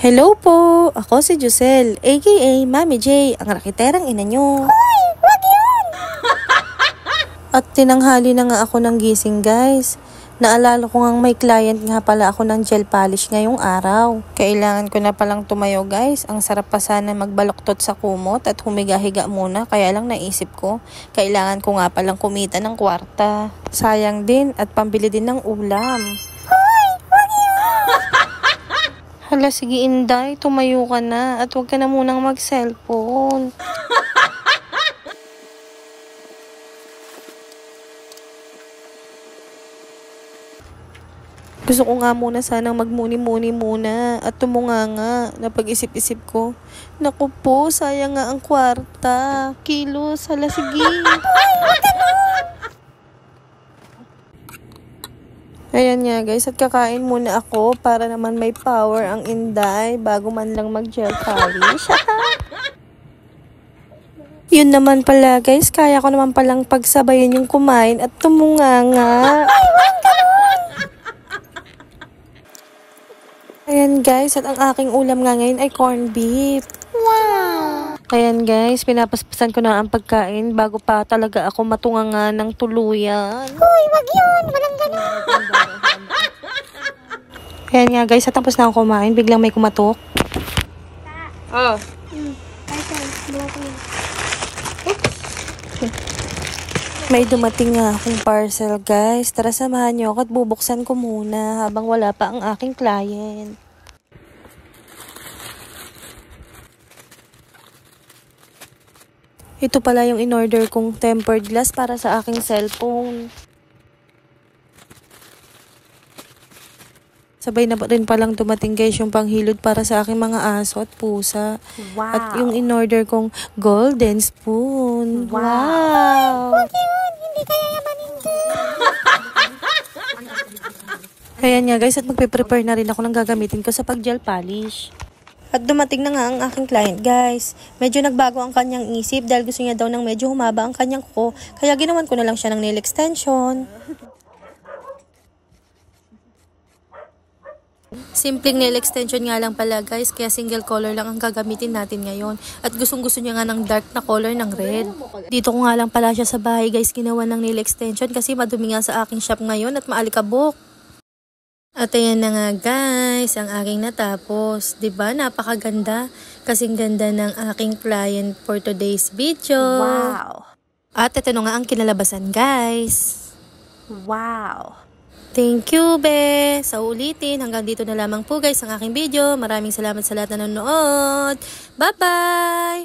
Hello po! Ako si Josel, aka Mami J, ang rakiterang ina nyo. Uy! Wag yun! At tinanghali na nga ako ng gising guys. Naalala ko ngang may client nga pala ako ng gel polish ngayong araw. Kailangan ko na palang tumayo guys. Ang sarap pa sana magbaloktot sa kumot at humiga-higa muna. Kaya lang naisip ko, kailangan ko nga palang kumita ng kwarta. Sayang din at pambili din ng ulam. Hala, sige Inday, tumayo ka na at huwag ka na munang mag-cellphone. Gusto ko nga muna sanang magmuni-muni muna at tumunganga na pag-isip-isip ko. Naku po, sayang nga ang kwarta. Kilos, hala sige. Ayan nga guys, at kakain muna ako para naman may power ang Inday bago man lang mag-gel polish. Yun naman pala guys, kaya ko naman palang pagsabayin yung kumain at tumunganga. Ayan guys, at ang aking ulam nga ngayon ay corned beef. Wow! Ayan guys, pinapaspasan ko na ang pagkain bago pa talaga ako matunganga ng tuluyan. Uy, wag yun! Walang ganun! Ayan nga guys, at tapos na ako kumain, biglang may kumatok. Oh. May dumating nga akong parcel guys. Tara samahan niyo ako at bubuksan ko muna habang wala pa ang aking client. Ito pala yung in-order kong tempered glass para sa aking cellphone. Sabay na rin palang dumating guys yung panghilod para sa aking mga aso at pusa. Wow! At yung in-order kong golden spoon. Wow! Wag yun! Hindi kaya yamanin ko! Ayan nga guys, at magpe-prepare na rin ako ng gagamitin ko sa pag-gel polish. At dumating na nga ang aking client guys. Medyo nagbago ang kanyang isip dahil gusto niya daw ng medyo humaba ang kanyang kuko. Kaya ginawan ko na lang siya ng nail extension. Simpleng nail extension nga lang pala guys, kaya single color lang ang gagamitin natin ngayon. At gustong gusto niya nga ng dark na color ng red. Dito ko nga lang pala siya sa bahay guys ginawa ng nail extension kasi madumi nga sa aking shop ngayon at maalikabok. At ayan na nga guys, ang aking natapos. Diba? Napakaganda. Kasing ganda ng aking client for today's video. Wow! At ito na nga ang kinalabasan guys. Wow! Thank you, be! Sa ulitin, hanggang dito na lamang po guys ang aking video. Maraming salamat sa lahat na nanonood. Bye-bye!